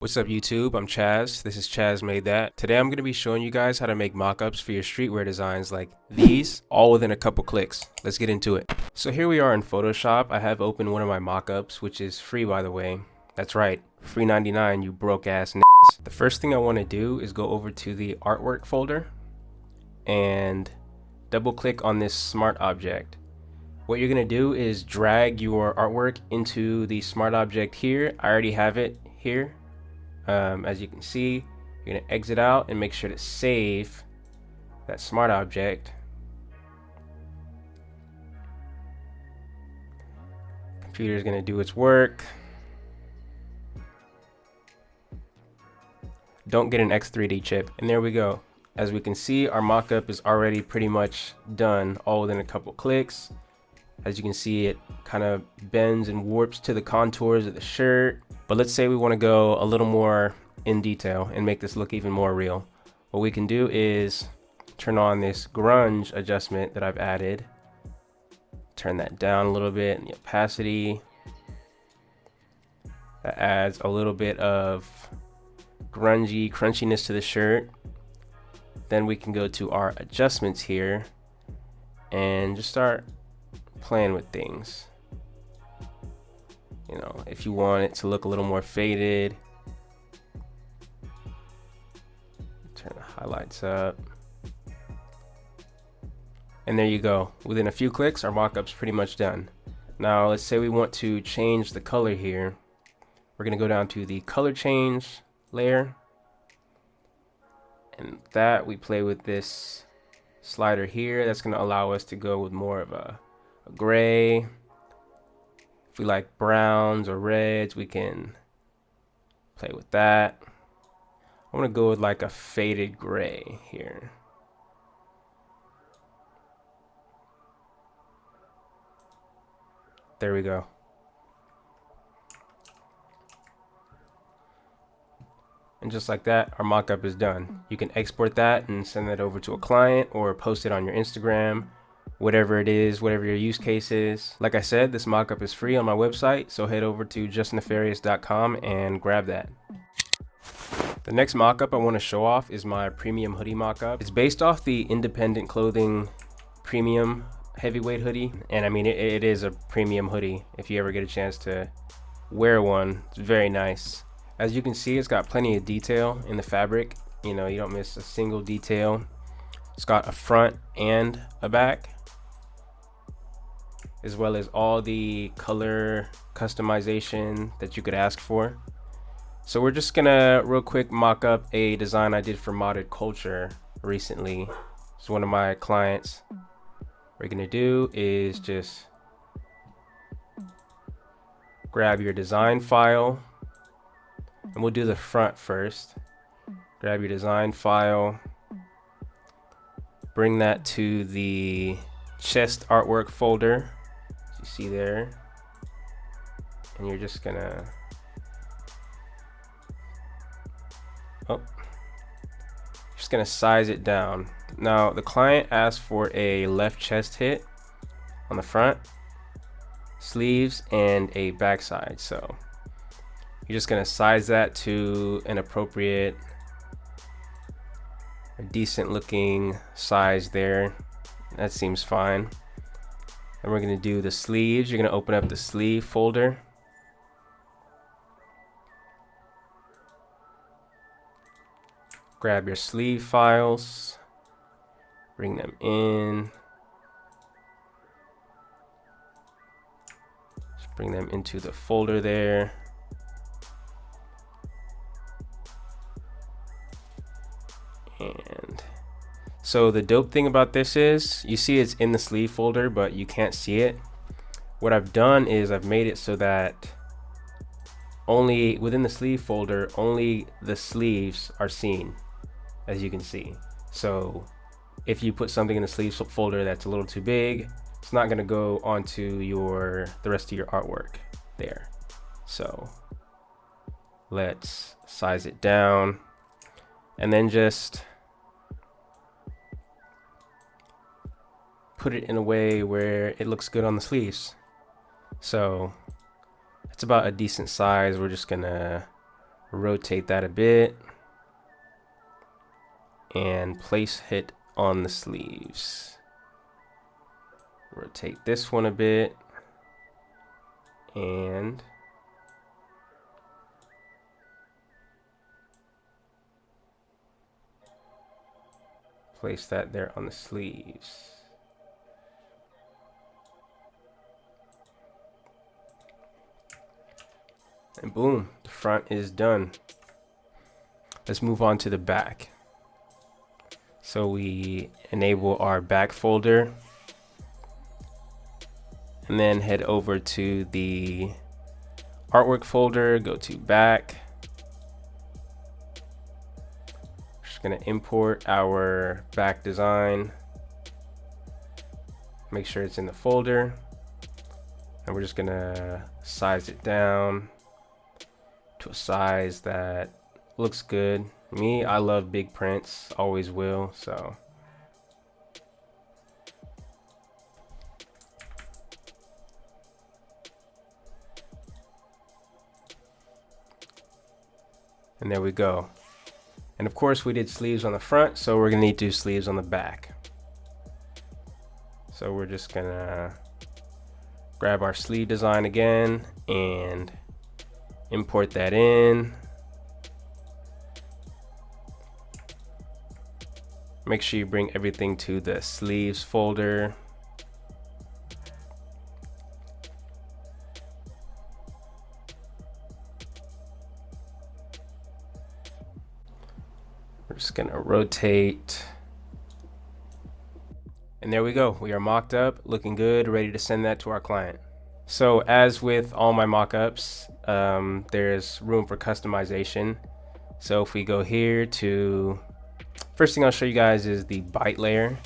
What's up YouTube? I'm Chaz. This is Chaz Made That. Today I'm going to be showing you guys how to make mock-ups for your streetwear designs like these, all within a couple clicks. Let's get into it. So here we are in Photoshop. I have opened one of my mock-ups, which is free by the way. That's right, free 99, you broke ass n***s. The first thing I want to do is go over to the artwork folder and double click on this smart object. What you're going to do is drag your artwork into the smart object here. I already have it here. As you can see, you're going to exit out and make sure to save that smart object. Computer is going to do its work. Don't get an X3D chip. And there we go. As we can see, our mockup is already pretty much done, all within a couple clicks. As you can see, it kind of bends and warps to the contours of the shirt. But let's say we want to go a little more in detail and make this look even more real. What we can do is turn on this grunge adjustment that I've added. Turn that down a little bit in the opacity. That adds a little bit of grungy crunchiness to the shirt. Then we can go to our adjustments here and just start playing with things. You know, if you want it to look a little more faded, turn the highlights up. And there you go. Within a few clicks, our mockup's pretty much done. Now, let's say we want to change the color here. We're going to go down to the color change layer. And that we play with this slider here. That's going to allow us to go with more of a gray. If we like browns or reds, we can play with that. I'm gonna go with like a faded gray here. There we go. And just like that, our mockup is done. You can export that and send that over to a client or post it on your Instagram. Whatever it is, whatever your use case is. Like I said, this mockup is free on my website, so head over to justnefarious.com and grab that. The next mockup I want to show off is my premium hoodie mockup. It's based off the independent clothing premium heavyweight hoodie, and I mean it is a premium hoodie. If you ever get a chance to wear one, it's very nice. As you can see, it's got plenty of detail in the fabric. You know, you don't miss a single detail. It's got a front and a back, as well as all the color customization that you could ask for. So we're just gonna real quick mock up a design I did for Modded Culture recently. It's one of my clients. What we're gonna do is just grab your design file, and we'll do the front first. Grab your design file, bring that to the chest artwork folder, as you see there, and you're just gonna size it down. Now the client asked for a left chest hit on the front, sleeves, and a backside, so you're just gonna size that to an appropriate, a decent looking size there. That seems fine. And we're gonna do the sleeves. You're gonna open up the sleeve folder. Grab your sleeve files, bring them in, just bring them into the folder there. And so the dope thing about this is, you see it's in the sleeve folder, but you can't see it. What I've done is I've made it so that only within the sleeve folder, only the sleeves are seen, as you can see. So if you put something in the sleeves folder that's a little too big, it's not gonna go onto the rest of your artwork there. So let's size it down and then just put it in a way where it looks good on the sleeves. So it's about a decent size. We're just gonna Rotate that a bit and place it on the sleeves. Rotate this one a bit and place that there on the sleeves. And boom, the front is done. Let's move on to the back. So we enable our back folder and then head over to the artwork folder, go to back. Just gonna import our back design. Make sure it's in the folder. And we're just gonna size it down to a size that looks good. Me, I love big prints, always will, so. And there we go. And of course we did sleeves on the front, so we're gonna need to do sleeves on the back. So we're just gonna grab our sleeve design again and import that in. Make sure you bring everything to the sleeves folder. We're just gonna rotate. And there we go. We are mocked up, looking good, ready to send that to our client. So as with all my mockups, there's room for customization. So if we go here to, first thing I'll show you guys is the bite layer,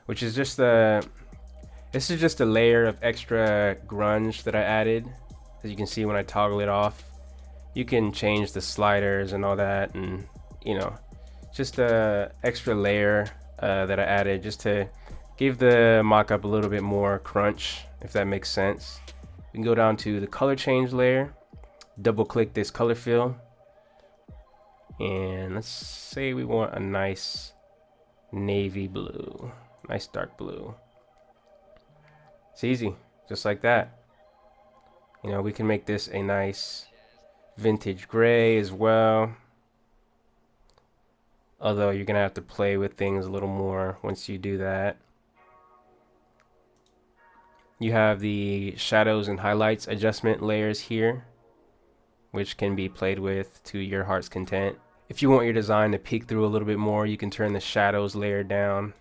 which is just this is just a layer of extra grunge that I added. As you can see when I toggle it off, you can change the sliders and all that, and you know, just a extra layer that I added just to give the mockup a little bit more crunch, if that makes sense. We can go down to the color change layer, double click this color fill, and let's say we want a nice navy blue, nice dark blue. It's easy, just like that. You know, we can make this a nice vintage gray as well. Although you're gonna have to play with things a little more once you do that. You have the shadows and highlights adjustment layers here, which can be played with to your heart's content. If you want your design to peek through a little bit more, you can turn the shadows layer down.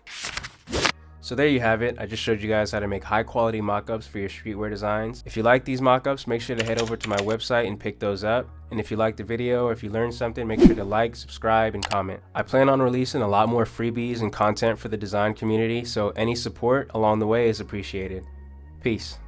So there you have it. I just showed you guys how to make high quality mockups for your streetwear designs. If you like these mockups, make sure to head over to my website and pick those up. And if you liked the video or if you learned something, make sure to like, subscribe, and comment. I plan on releasing a lot more freebies and content for the design community, so any support along the way is appreciated. Peace.